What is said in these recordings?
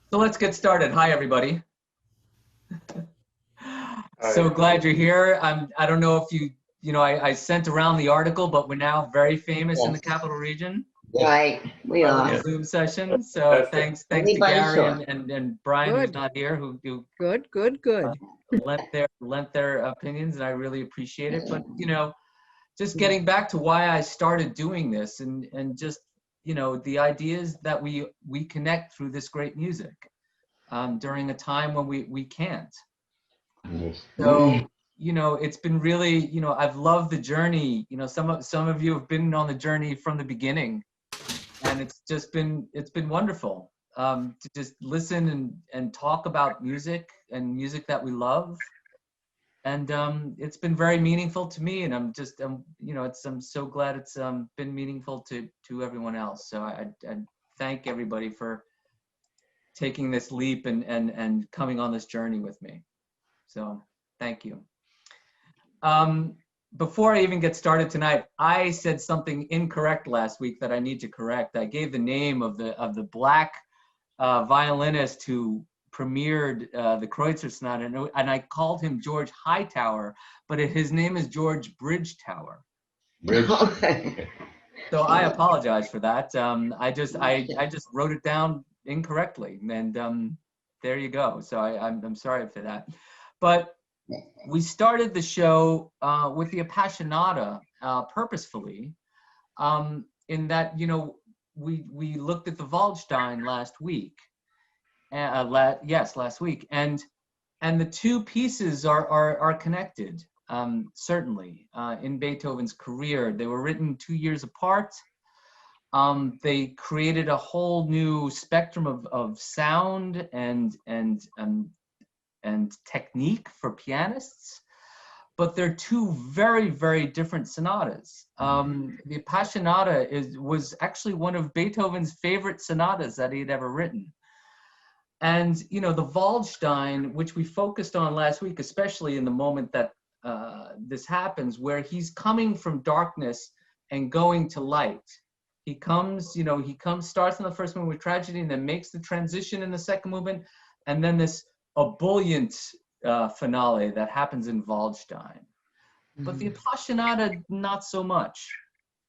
So let's get started. Hi, everybody. So Hi. glad you're here. I don't know if I sent around the article, but we're now very famous in the Yes, capital region Yes, right. We by a little are. yes, Zoom session. So fantastic. thanks to Everybody Gary saw it. and Brian, who's Good, not here, who good, good, uh, good. lent their opinions, and I really appreciate it. But just getting back to why I started doing this, and just the ideas that we connect through this great music during a time when we can't. Yes. So, it's been really, I've loved the journey. Some of you have been on the journey from the beginning, and it's been wonderful to just listen and talk about music and music that we love. And it's been very meaningful to me, and I'm so glad it's been meaningful to everyone else. So I thank everybody for taking this leap and coming on this journey with me. So thank you. Um, Before I even get started tonight, I said something incorrect last week that I need to correct. I gave the name of the black violinist who premiered the Kreutzer Sonata, and I called him George Hightower, but his name is George Bridgetower. Bridge. Okay. So I apologize for that. I just wrote it down incorrectly, and there you go. So I'm sorry for that, but we started the show with the Appassionata purposefully, in that we looked at the Waldstein last week. Last week, and the two pieces are connected. Certainly, in Beethoven's career, they were written 2 years apart. They created a whole new spectrum of sound and technique for pianists, but they're two very, very different sonatas. The Appassionata was actually one of Beethoven's favorite sonatas that he had ever written. And, the Waldstein, which we focused on last week, especially in the moment that this happens, where he's coming from darkness and going to light. He comes, starts in the first movement with tragedy and then makes the transition in the second movement, and then this ebullient finale that happens in Waldstein. But the Appassionata, not so much.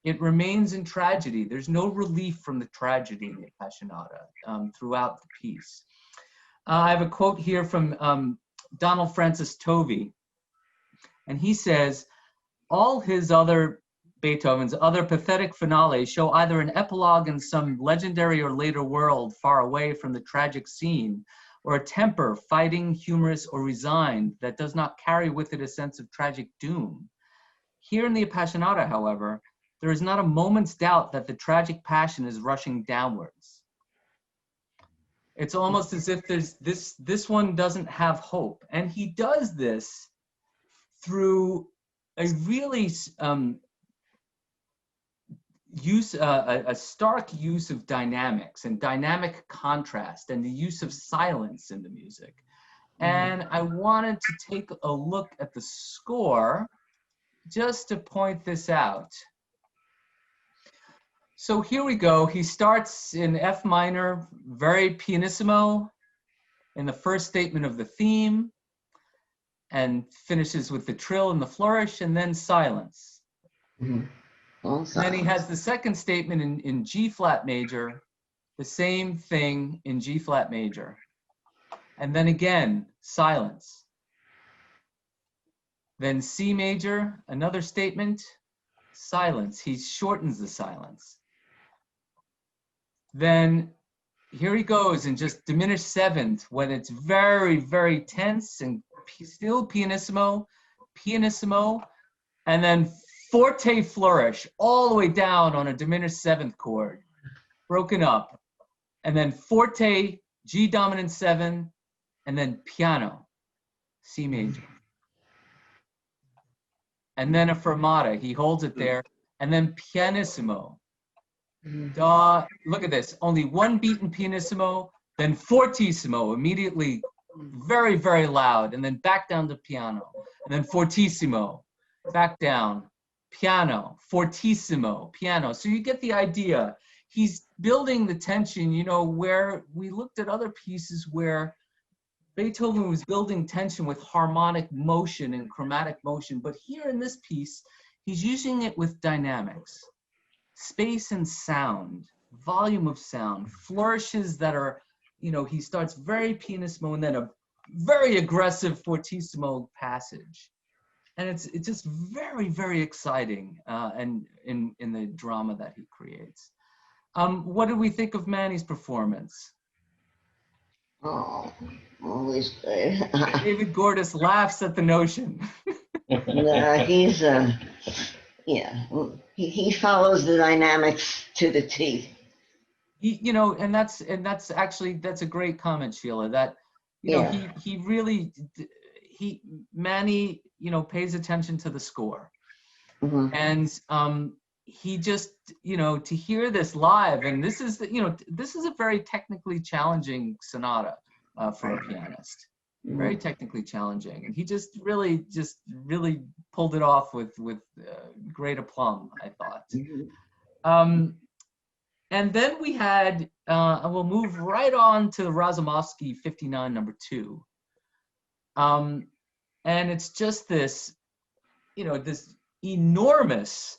It remains in tragedy. There's no relief from the tragedy in the Appassionata throughout the piece. I have a quote here from Donald Francis Tovey, and he says, all Beethoven's other pathetic finales show either an epilogue in some legendary or later world far away from the tragic scene, or a temper, fighting, humorous, or resigned, that does not carry with it a sense of tragic doom. Here in the Appassionata, however, there is not a moment's doubt that the tragic passion is rushing downwards. It's almost as if this one doesn't have hope. And he does this through a really a stark use of dynamics and dynamic contrast and the use of silence in the music. And I wanted to take a look at the score just to point this out. So here we go. He starts in F minor, very pianissimo, in the first statement of the theme, and finishes with the trill and the flourish, and then silence. Then he has the second statement in G flat major, the same thing in G flat major. And then again, silence. Then C major, another statement, silence. He shortens the silence. Then here he goes in just diminished seventh when it's very, very tense and still pianissimo, pianissimo, and then forte flourish all the way down on a diminished seventh chord, broken up, and then forte, G dominant 7, and then piano, C major. And then a fermata, he holds it there, and then pianissimo. Look at this, only one beat in pianissimo, then fortissimo, immediately very, very loud, and then back down to piano, and then fortissimo, back down, piano, fortissimo, piano. So you get the idea. he's building the tension, you know, where we looked at other pieces where Beethoven was building tension with harmonic motion and chromatic motion, but here in this piece, he's using it with dynamics, space and sound, volume of sound, flourishes that are, you know, he starts very pianissimo and then a very aggressive fortissimo passage. And it's just very, very exciting and in the drama that he creates. What did we think of Manny's performance? Oh, always good. David Gordis laughs at the notion. No, he's yeah, he follows the dynamics to the T. You know, and that's actually, that's a great comment, Sheila, that, you know, Yeah. he really, Manny, you know, pays attention to the score. Mhm. And he just, you know, to hear this live, and this is, you know, this is a very technically challenging sonata for a pianist. Very technically challenging, and he just really pulled it off with great aplomb, I thought. And then we had, and we'll move right on to Razumovsky 59 number 2. And it's just this, you know, this enormous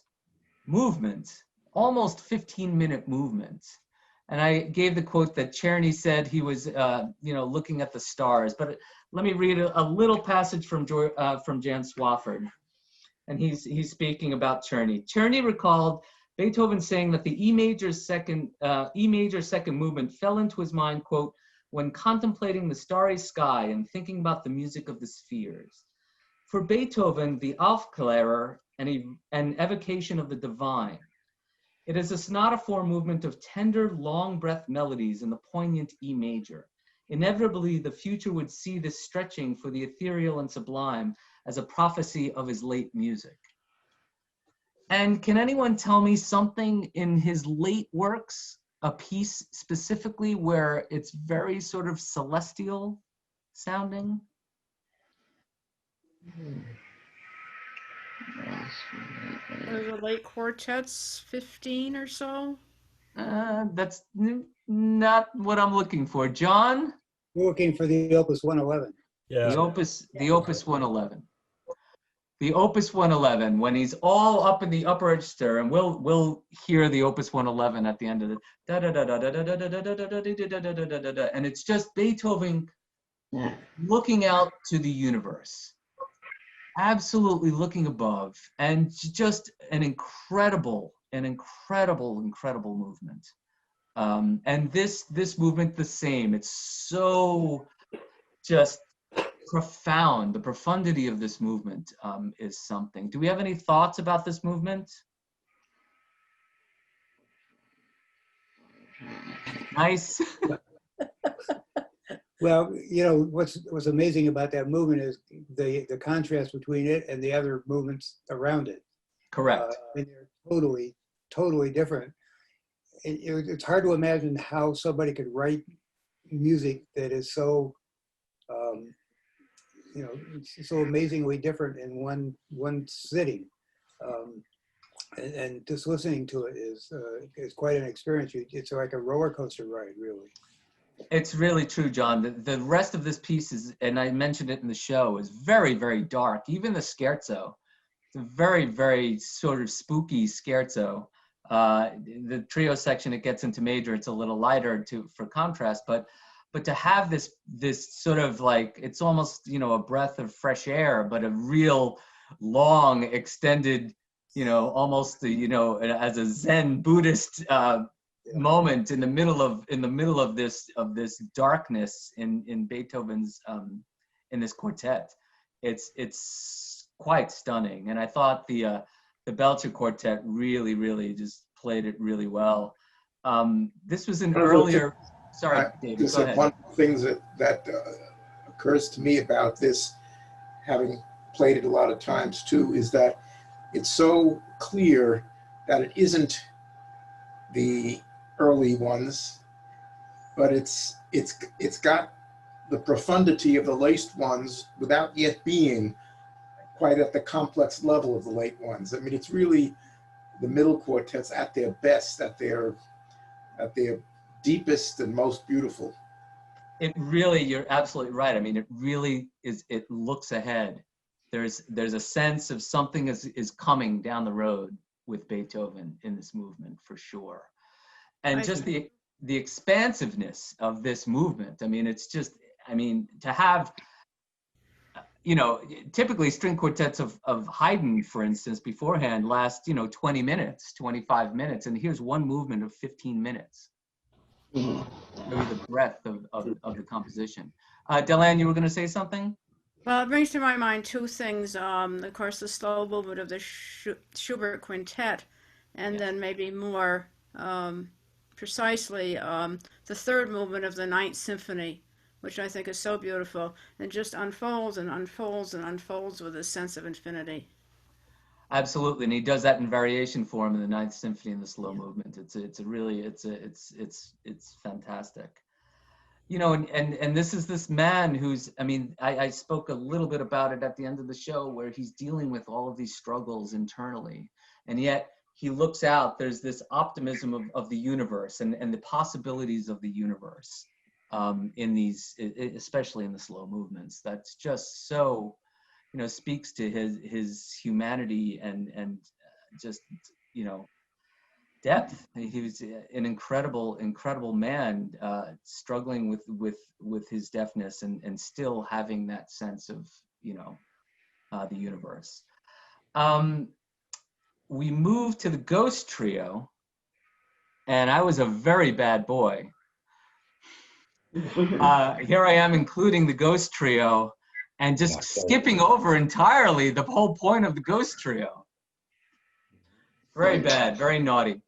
movement, almost 15-minute movement. And I gave the quote that Czerny said he was, you know, looking at the stars. But let me read a little passage from Jan Swafford. And he's speaking about Czerny. Czerny recalled Beethoven saying that the E major second movement fell into his mind, quote, when contemplating the starry sky and thinking about the music of the spheres. For Beethoven, the Aufklärer, an evocation of the divine. It is a sonata form movement of tender, long breath melodies in the poignant E major. Inevitably, the future would see this stretching for the ethereal and sublime as a prophecy of his late music. And can anyone tell me something in his late works, a piece specifically where it's very sort of celestial sounding? Are the late quartets 15 or so? That's not what I'm looking for. John? We're looking for the Opus 111. The Opus 111. The Opus 111, when he's all up in the upper register, and we'll hear the Opus 111 at the end of it, and it's just Beethoven looking out to the universe, absolutely looking above, and just an incredible movement. And this movement, the same. It's so just profound. The profundity of this movement is something. Do we have any thoughts about this movement? Nice. Well, you know, what's amazing about that movement is the contrast between it and the other movements around it. Correct. And they're totally different. It's hard to imagine how somebody could write music that is so, you know, so amazingly different in one sitting. And just listening to it is quite an experience. It's like a roller coaster ride, really. It's really true, John. The rest of this piece is, and I mentioned it in the show, is very, very dark. Even the scherzo, it's a very, very sort of spooky scherzo. The trio section, it gets into major, it's a little lighter for contrast, but to have this sort of like, it's almost, you know, a breath of fresh air, but a real long extended, you know, almost, you know, as a Zen Buddhist moment in the middle of this darkness in Beethoven's in this quartet. It's quite stunning, and I thought the Belcher quartet really just played it really well. This was an earlier. Sorry, David, go ahead. One of the things that occurs to me about this, having played it a lot of times too, is that it's so clear that it isn't the early ones, but it's got the profundity of the late ones without yet being quite at the complex level of the late ones. I mean, it's really the middle quartets at their best, at their at their deepest and most beautiful. It really, you're absolutely right. I mean, it really is, it looks ahead. There's a sense of something is coming down the road with Beethoven in this movement, for sure. And just the expansiveness of this movement. I mean, it's just, I mean, to have, you know, typically string quartets of Haydn, for instance, beforehand last, you know, 20 minutes, 25 minutes. And here's one movement of 15 minutes. Mhm. Maybe the breadth of the composition. Delaney, you were going to say something? Well, it brings to my mind two things. Of course, the slow movement of the Schubert Quintet, and Yes. then maybe more precisely the third movement of the Ninth Symphony, which I think is so beautiful and just unfolds and unfolds and unfolds with a sense of infinity. Absolutely, and he does that in variation form in the Ninth Symphony in the slow movement. It's fantastic. You know, and this is this man who's, I mean, I spoke a little bit about it at the end of the show, where he's dealing with all of these struggles internally, and yet he looks out, there's this optimism of the universe and the possibilities of the universe in these, especially in the slow movements. That's just so, you know, speaks to his humanity and just, you know, depth. He was an incredible man, struggling with his deafness and still having that sense of, you know, the universe. We moved to the Ghost Trio, and I was a very bad boy. Here I am including the Ghost Trio and just skipping over entirely the whole point of the Ghost Trio. Very bad, very naughty.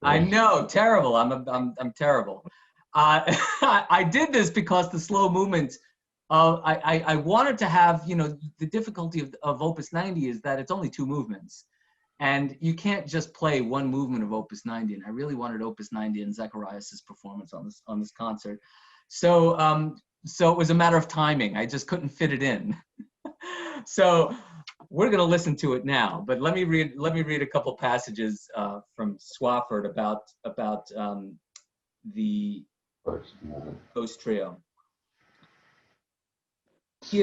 I know, terrible. I'm terrible. I did this because the slow movement. I wanted to have, you know, the difficulty of Opus 90 is that it's only two movements, and you can't just play one movement of Opus 90. And I really wanted Opus 90 and Zacharias's performance on this concert. So so it was a matter of timing. I just couldn't fit it in. So we're going to listen to it now, but let me read a couple passages from Swafford about the Ghost Trio. He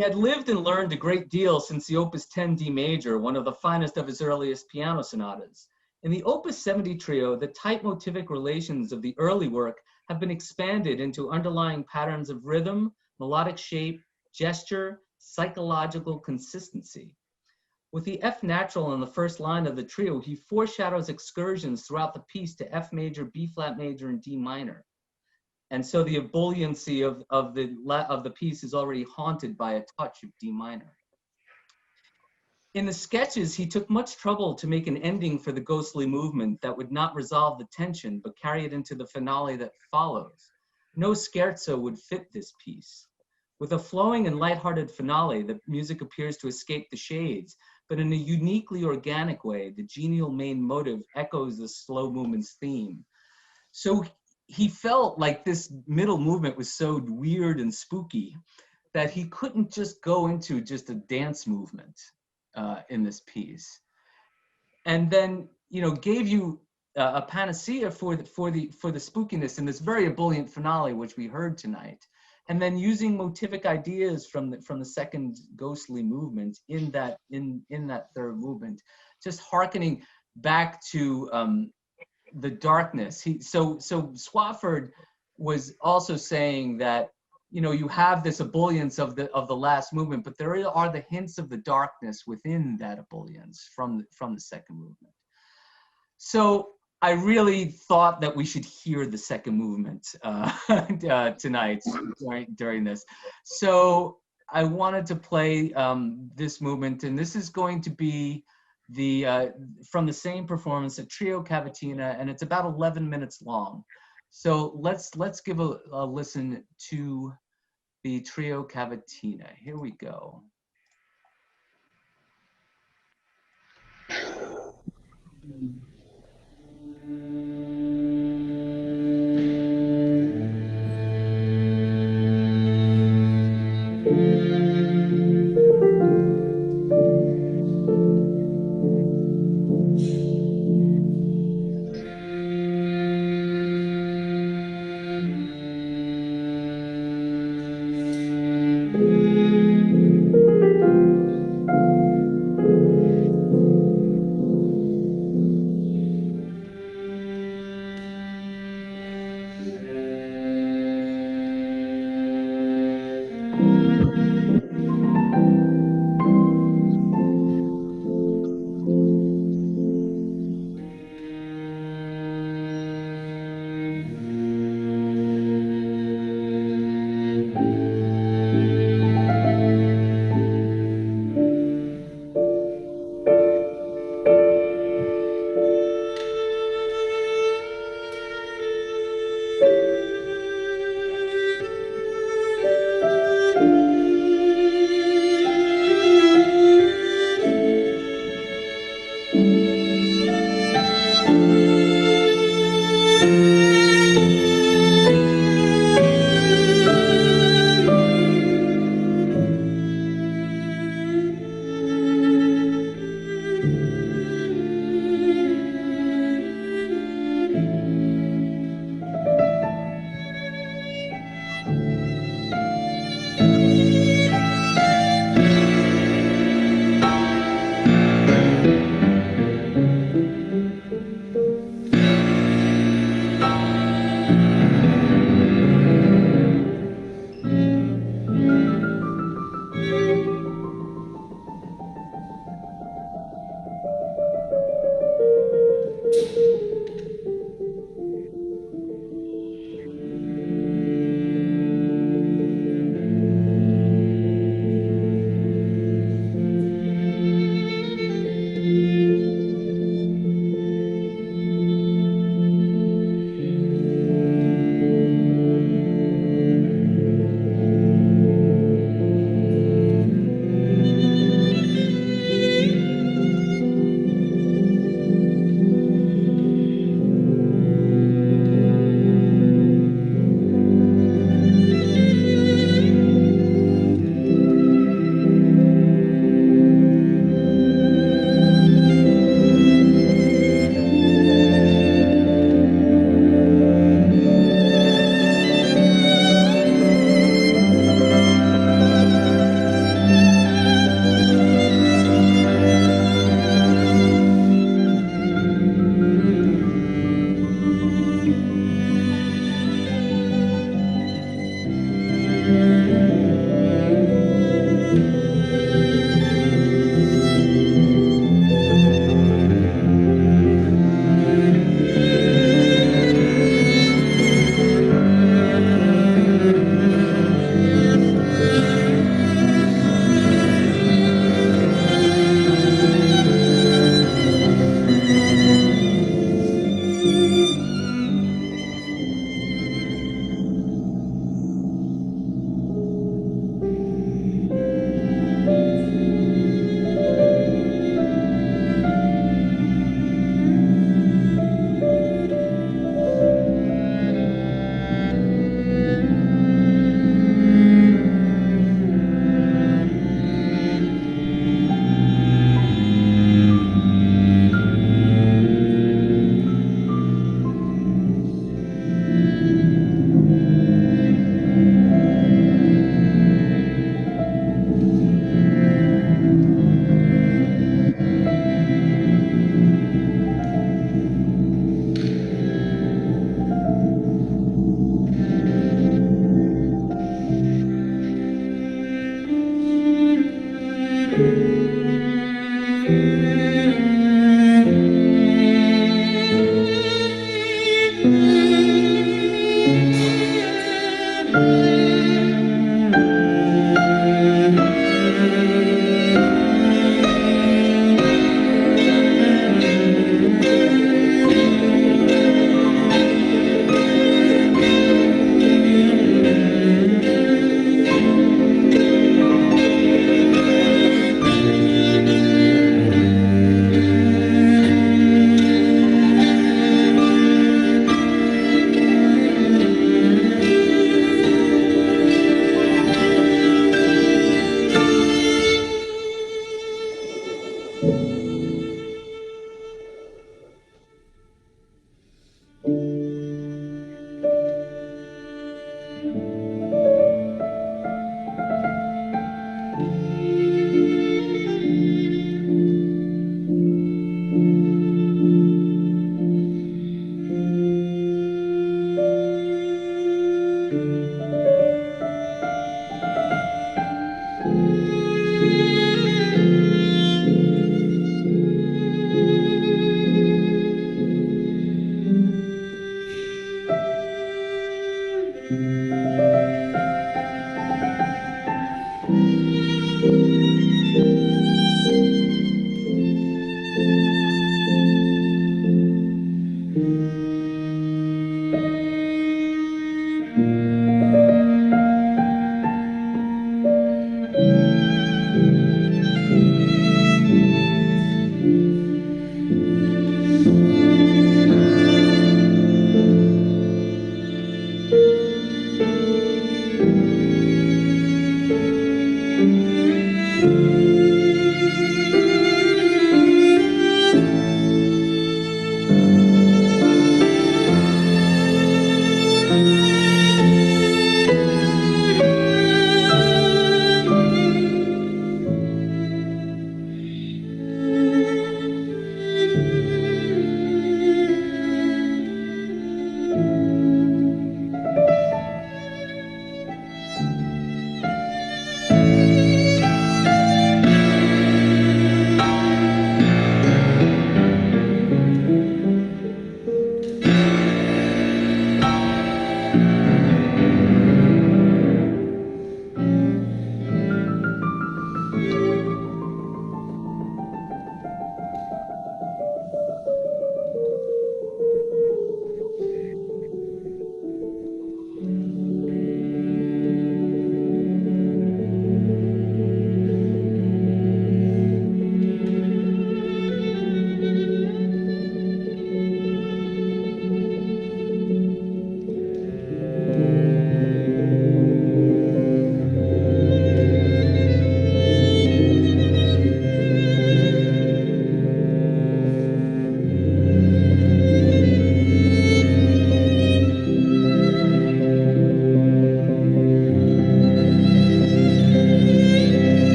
had lived and learned a great deal since the Opus 10 D major, one of the finest of his earliest piano sonatas. In the Opus 70 trio, the tight motivic relations of the early work have been expanded into underlying patterns of rhythm, melodic shape, gesture, psychological consistency. With the F natural in the first line of the trio, he foreshadows excursions throughout the piece to F major, B flat major, and D minor. And so the ebulliency of the piece is already haunted by a touch of D minor. In the sketches, he took much trouble to make an ending for the ghostly movement that would not resolve the tension, but carry it into the finale that follows. No scherzo would fit this piece. With a flowing and lighthearted finale, the music appears to escape the shades, but in a uniquely organic way, the genial main motive echoes the slow movement's theme. So he felt like this middle movement was so weird and spooky that he couldn't just go into just a dance movement in this piece, and then, you know, gave you a panacea for the spookiness in this very ebullient finale, which we heard tonight, and then using motivic ideas from the second ghostly movement in that third movement, just hearkening back to the darkness. So Swafford was also saying that, you know, you have this ebullience of the last movement, but there are the hints of the darkness within that ebullience from the second movement. So I really thought that we should hear the second movement tonight during this. So I wanted to play this movement, and this is going to be from the same performance, a trio cavatina, and it's about 11 minutes long. So let's give a listen to the trio cavatina. Here we go.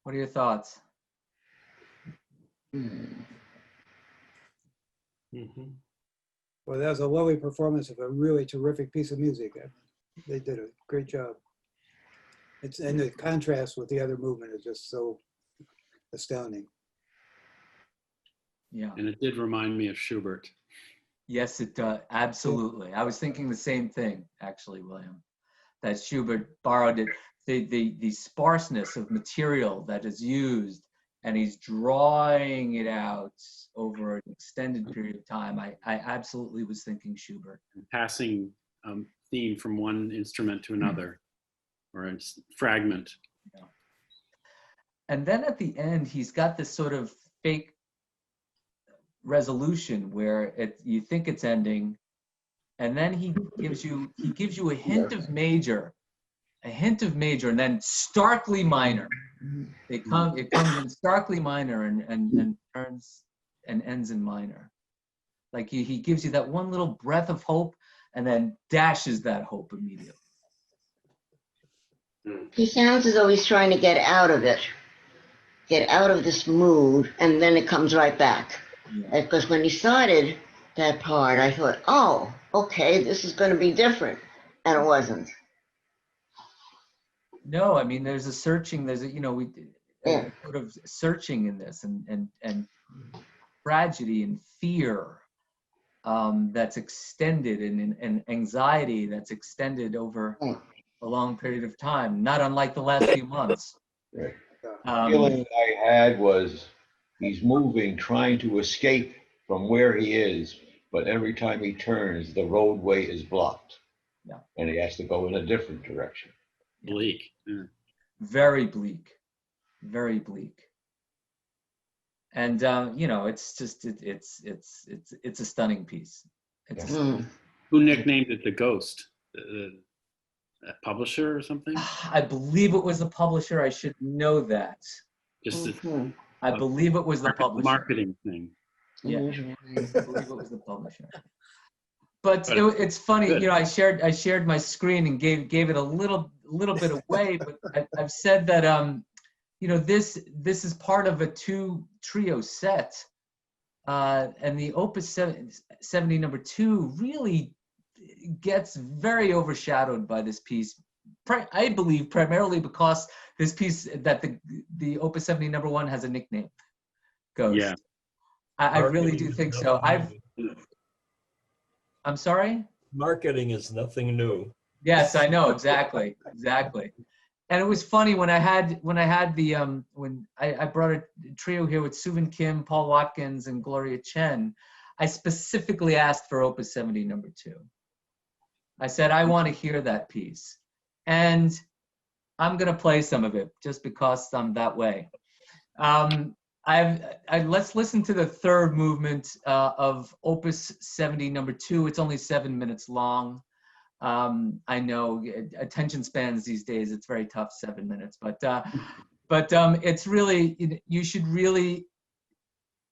What are your thoughts? Hmm. Well, that was a lovely performance of a really terrific piece of music. They did a great job. And the contrast with the other movement is just so astounding. Yeah. And it did remind me of Schubert. Yes, it does. Absolutely. I was thinking the same thing, actually, William, that Schubert borrowed it. The sparseness of material that is used, and he's drawing it out over an extended period of time. I absolutely was thinking Schubert. Passing theme from one instrument to another, or a fragment. Yeah. And then at the end, he's got this sort of fake resolution where you think it's ending, and then he gives you a hint of major, and then starkly minor. It comes in starkly minor and turns and ends in minor. Like he gives you that one little breath of hope and then dashes that hope immediately. He sounds as though he's trying to get out of it, get out of this mood, and then it comes right back. Yeah. Because when he started that part, I thought, oh, okay, this is going to be different. And it wasn't. No, I mean, there's a searching, Yeah. sort of searching in this and tragedy and fear that's extended and anxiety that's extended over a long period of time, not unlike the last few months. Right. The feeling I had was he's moving, trying to escape from where he is, but every time he turns, the roadway is blocked. Yeah. And he has to go in a different direction. Bleak. Yeah. Very bleak, very bleak. And it's just it's a stunning piece. It's a stunning. Who nicknamed it the Ghost? A publisher or something? I believe it was the publisher. I should know that. Just a I believe it was the publisher. marketing thing. Yeah, I believe it was the publisher. But it's funny, good. I shared my screen and gave it a little bit away. But I've said that this is part of a 2-trio set, and the Opus 70 number 2 really gets very overshadowed by this piece. I believe primarily because this piece that the Opus 70 number 1 has a nickname, Ghost. Yeah. I really do think so. I'm sorry? Marketing is nothing new. Yes, I know, exactly. And it was funny when I had the when I brought a trio here with Suvin Kim, Paul Watkins, and Gloria Chen, I specifically asked for Opus 70 number 2. I said, I want to hear that piece. And I'm gonna play some of it just because I'm that way. Let's listen to the third movement of Opus 70 number 2. It's only 7 minutes long. I know attention spans these days, it's very tough, 7 minutes, but it's really, you should really,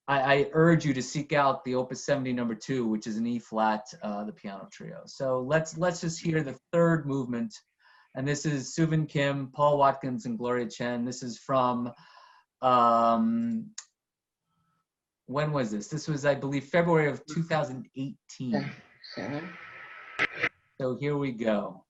I urge you to seek out the Opus 70 number 2, which is an E flat, the piano trio. So let's just hear the third movement. And this is Suvin Kim, Paul Watkins, and Gloria Chen. This is from, when was this? This was, I believe, February of 2018. So here we go.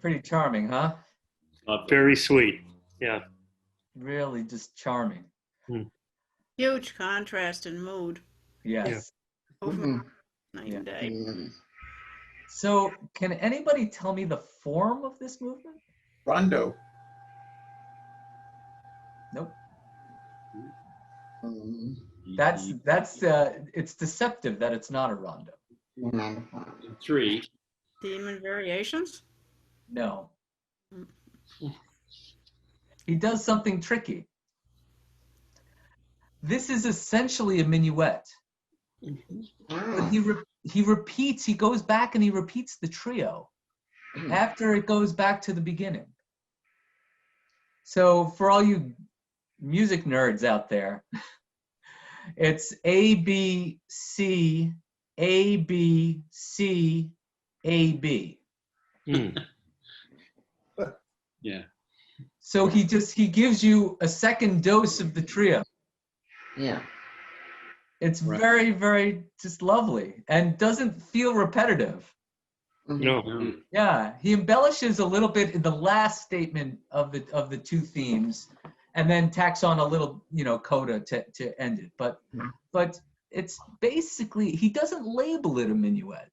Pretty charming, huh? Very sweet. Yeah. Really just charming. Hmm. Huge contrast in mood. Yes. Over night Yeah. and day. So can anybody tell me the form of this movement? Rondo. Nope. Mhm. That's it's deceptive that it's not a rondo. Three. Demon variations? No. He does something tricky. This is essentially a minuet. But he repeats, he goes back and he repeats the trio after it goes back to the beginning. So for all you music nerds out there, it's A, B, C, A, B, C, A, B. Yeah. So he gives you a second dose of the trio. Yeah. It's Right. very, very just lovely and doesn't feel repetitive. No. Yeah, he embellishes a little bit in the last statement of the two themes, and then tacks on a little, coda to end it. But it's basically, he doesn't label it a minuet,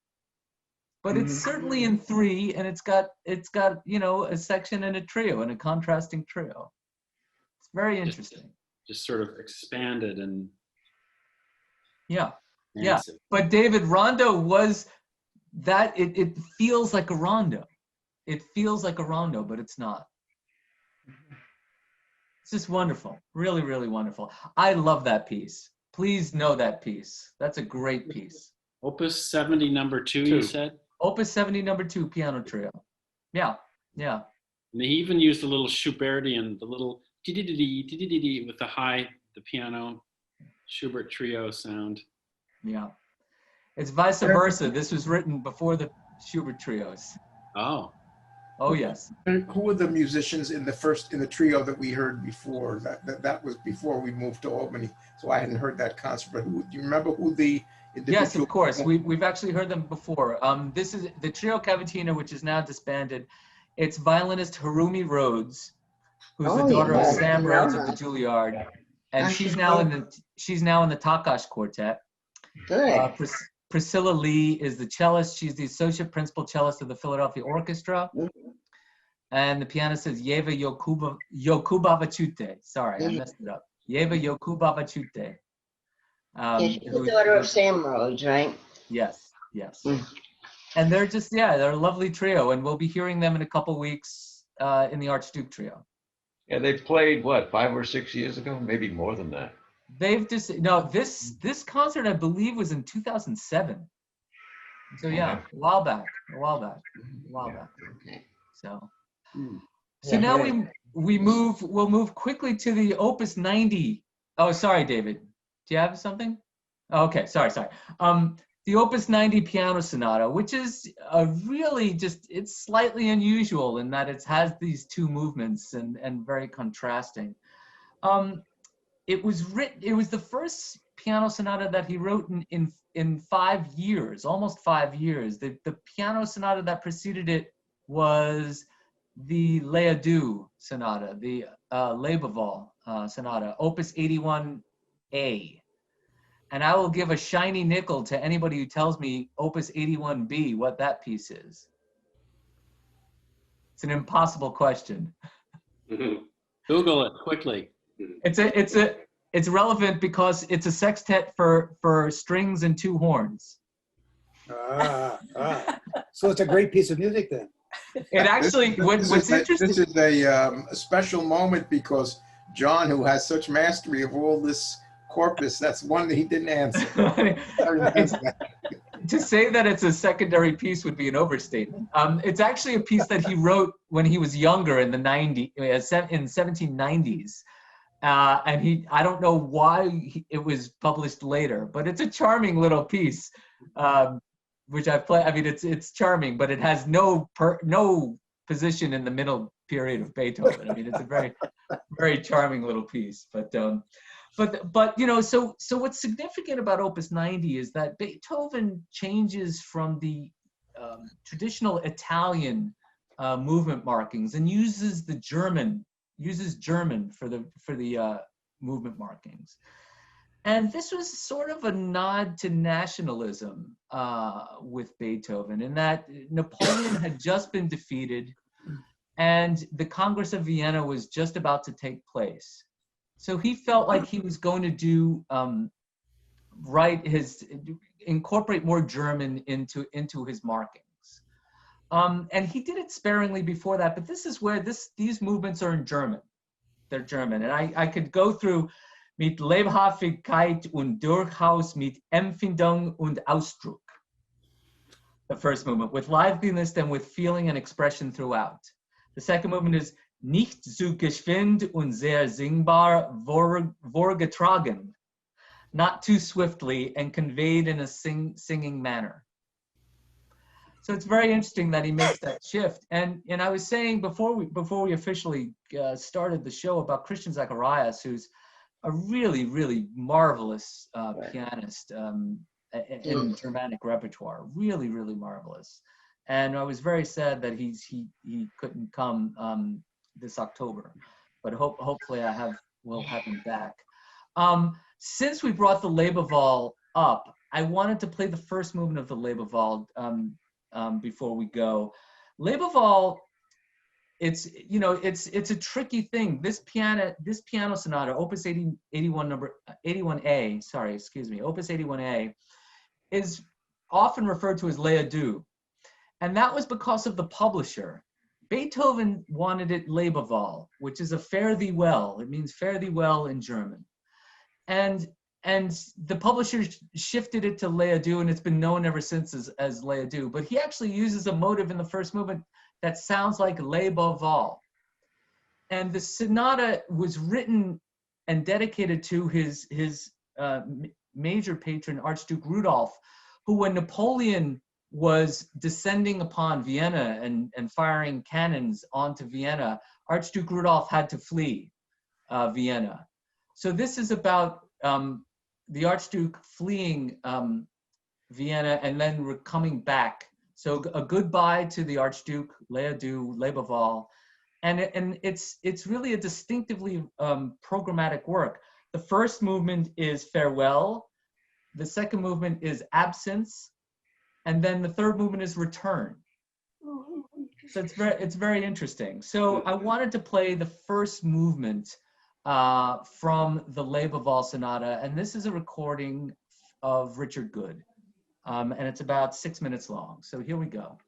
but it's certainly in three, and it's got a section and a trio and a contrasting trio. It's very interesting. Just sort of expanded and Yeah. massive. But David, rondo was that it feels like a rondo. It feels like a rondo, but it's not. It's just wonderful. Really, really wonderful. I love that piece. Please know that piece. That's a great piece. Opus 70 number 2, you said? Opus 70 number 2 piano trio. Yeah. And he even used a little Schubertian, the little with the piano Schubert trio sound. Yeah. It's vice versa. This was written before the Schubert trios. Oh. Oh, yes. Who were the musicians in the trio that we heard before? That was before we moved to Albany, so I hadn't heard that concert. But do you remember who the individual? Yes, of course. We've actually heard them before. This is the Trio Cavatina, which is now disbanded. It's violinist Harumi Rhodes, who's the daughter of Sam Rhodes of the Juilliard, and she's now in the Takash Quartet. Good. Priscilla Lee is the cellist. She's the associate principal cellist of the Philadelphia Orchestra. And the pianist is Yeva Yokubavachute. Sorry, I messed it up. Yeva Yokubavachute. She's the daughter of Sam Rhodes, right? Yes. And they're just, they're a lovely trio. And we'll be hearing them in a couple weeks in the Archduke Trio. Yeah, they played, what, 5 or 6 years ago? Maybe more than that. They've just, this concert, I believe, was in 2007. So a while back. Okay. So now we'll move quickly to the Opus 90. Oh, sorry, David. Do you have something? Oh, okay, sorry. The Opus 90 Piano Sonata, which is really it's slightly unusual in that it has these two movements and very contrasting. It was the first piano sonata that he wrote in 5 years, almost 5 years. The piano sonata that preceded it was the Ledoux sonata, the Lebeval sonata, Opus 81A. And I will give a shiny nickel to anybody who tells me Opus 81B, what that piece is. It's an impossible question. Google it quickly. It's relevant because it's a sextet for strings and 2 horns. So it's a great piece of music then. It actually, what's interesting. This is a special moment because John, who has such mastery of all this corpus, that's one that he didn't answer. To say that it's a secondary piece would be an overstatement. It's actually a piece that he wrote when he was younger in the 1790s. And I don't know why it was published later, but it's a charming little piece, which I've played. I mean, it's charming, but it has no position in the middle period of Beethoven. I mean, it's a very, very charming little piece. But so what's significant about Opus 90 is that Beethoven changes from the traditional Italian movement markings and uses German for the movement markings. And this was sort of a nod to nationalism with Beethoven, in that Napoleon had just been defeated and the Congress of Vienna was just about to take place. So he felt like he was going to do incorporate more German into his markings. And he did it sparingly before that, but this is where these movements are in German. They're German. And I could go through mit Lebhaftigkeit und durchaus mit Empfindung und Ausdruck. The first movement, with liveliness and with feeling and expression throughout. The second movement is nicht zu geschwind und sehr singbar vorgetragen. Not too swiftly and conveyed in a singing manner. So it's very interesting that he makes that shift. And I was saying before we officially started the show about Christian Zacharias, who's a really, really marvelous pianist in Germanic repertoire, really, really marvelous. And I was very sad that he couldn't come this October, but hopefully we'll have him back. Since we brought the Lebewohl up, I wanted to play the first movement of the Lebewohl before we go. Lebewohl, it's a tricky thing. This piano sonata, Opus 81, number 81A, sorry, excuse me, Opus 81A, is often referred to as Lebewohl, and that was because of the publisher. Beethoven wanted it Lebewohl, which is a fare thee well. It means fare thee well in German. And the publisher shifted it to Lebewohl, and it's been known ever since as Lebewohl. But he actually uses a motive in the first movement that sounds like Lebewohl. And the sonata was written and dedicated to his major patron, Archduke Rudolph, who, when Napoleon was descending upon Vienna and firing cannons onto Vienna, Archduke Rudolph had to flee Vienna. So this is about the Archduke fleeing Vienna and then coming back. So a goodbye to the Archduke, Lebewohl, and it's really a distinctively programmatic work. The first movement is farewell, the second movement is absence, and then the third movement is return. So it's very interesting. So I wanted to play the first movement from the Lebewohl Sonata, and this is a recording of Richard Good, and it's about 6 minutes long. So here we go.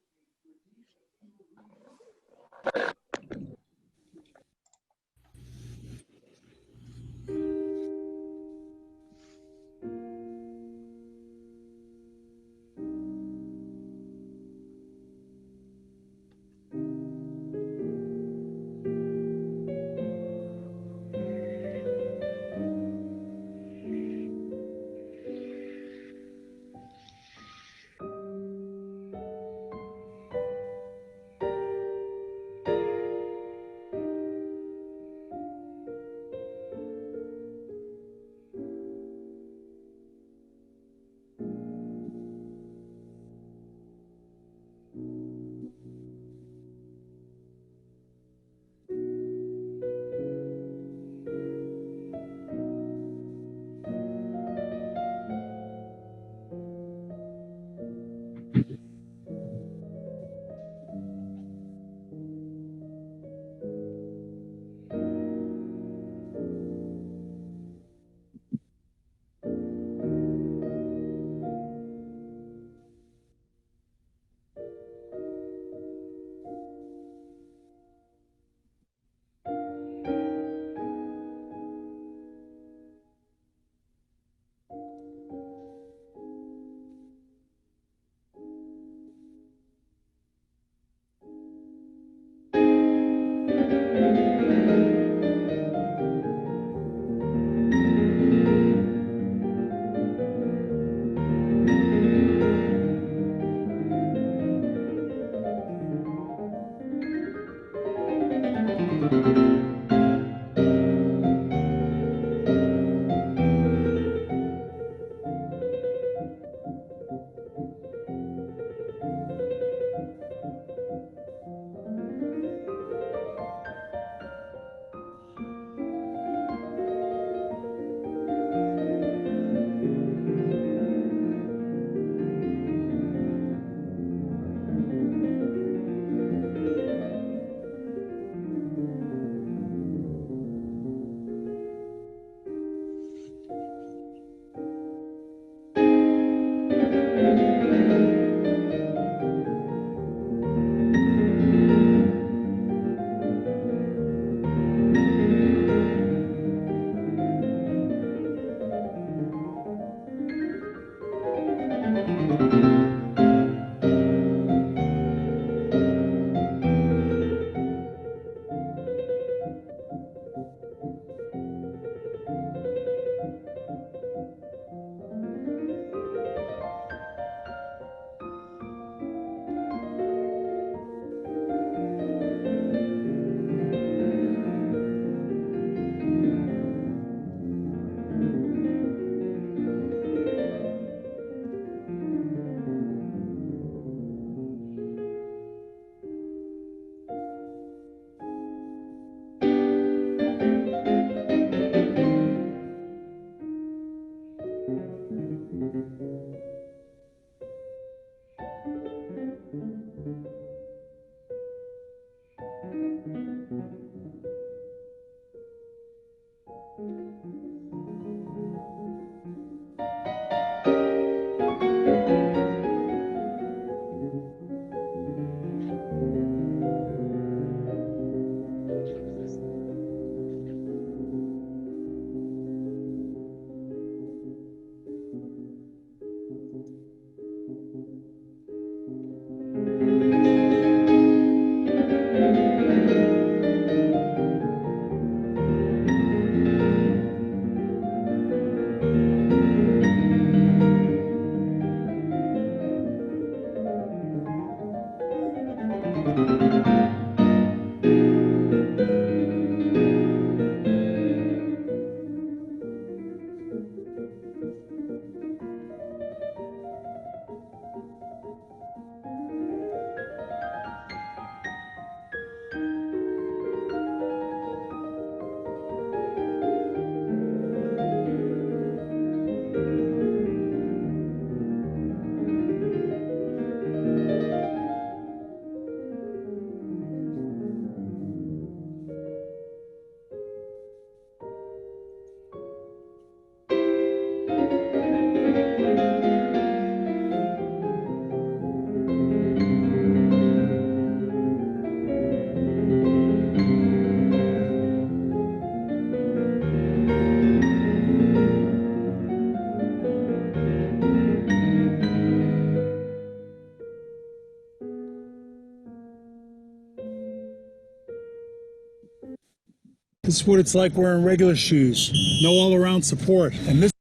This is what it's like wearing regular shoes. No all-around support. And this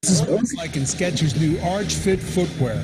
is what it's like in Skechers' new Arch Fit footwear.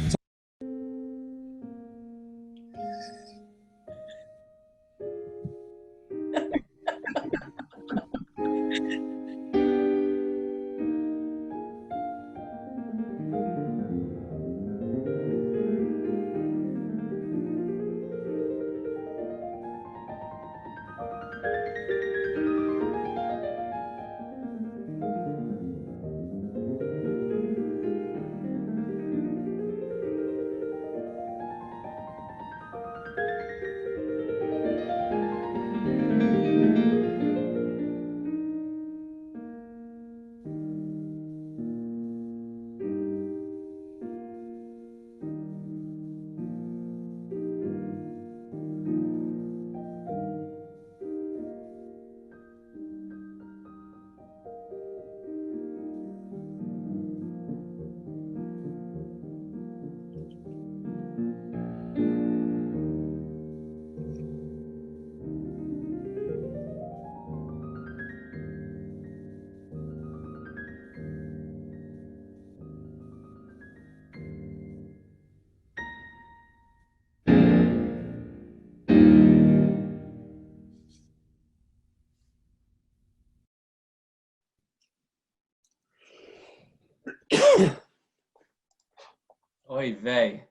Oy vey.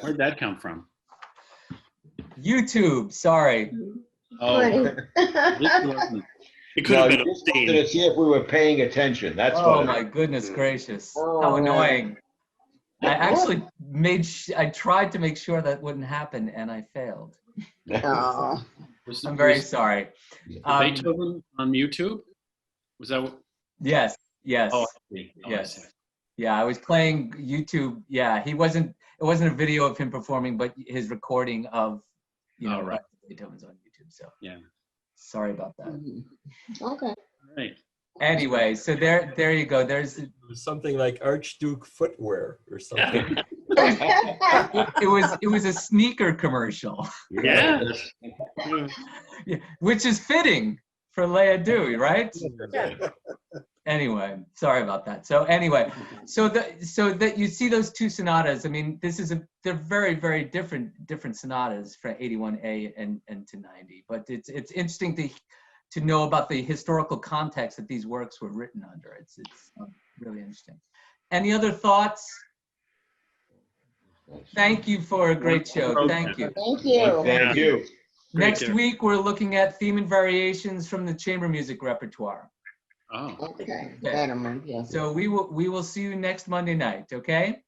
Where'd that come from? YouTube, sorry. Oh, Funny. It could No, have you been just wanted obscene. to see if we were paying attention. That's Oh what. my goodness gracious. Oh, How man. annoying. I actually I tried to make sure that wouldn't happen and I failed. Oh, I'm very sorry. Beethoven on YouTube? Was that what? Yes, yes. Oh, I see. Oh, I Yes. see. Yeah, I was playing YouTube. Yeah, it wasn't a video of him performing, but his recording of, Oh, right. Beethoven's on YouTube. So Yeah. sorry about that. okay. Right. Anyway, so there you go. There's It was something like Archduke footwear or something. it was a sneaker commercial, Yeah. yeah, which is fitting for Leia Dewey, right? Yeah. Anyway, sorry about that. So anyway, so that you see those two sonatas. I mean, they're very, very different sonatas for 81A and to 90. But it's interesting to know about the historical context that these works were written under. It's really interesting. Any other thoughts? Thank you for a great show. Thank you. Thank you. Thank you. Next Derek. week, we're looking at theme and variations from the chamber music repertoire. Oh, Okay, Betterman, yeah. So we will see you next Monday night, okay?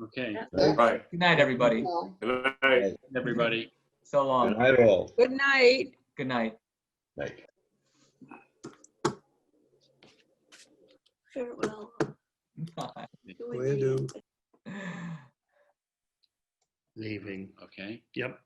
okay. Right. Good night, everybody. Well, Good night. Everybody. So Good long. night, all. Good night. Good night. Night. Farewell. Bye. Will do. Leaving. Okay. Yep.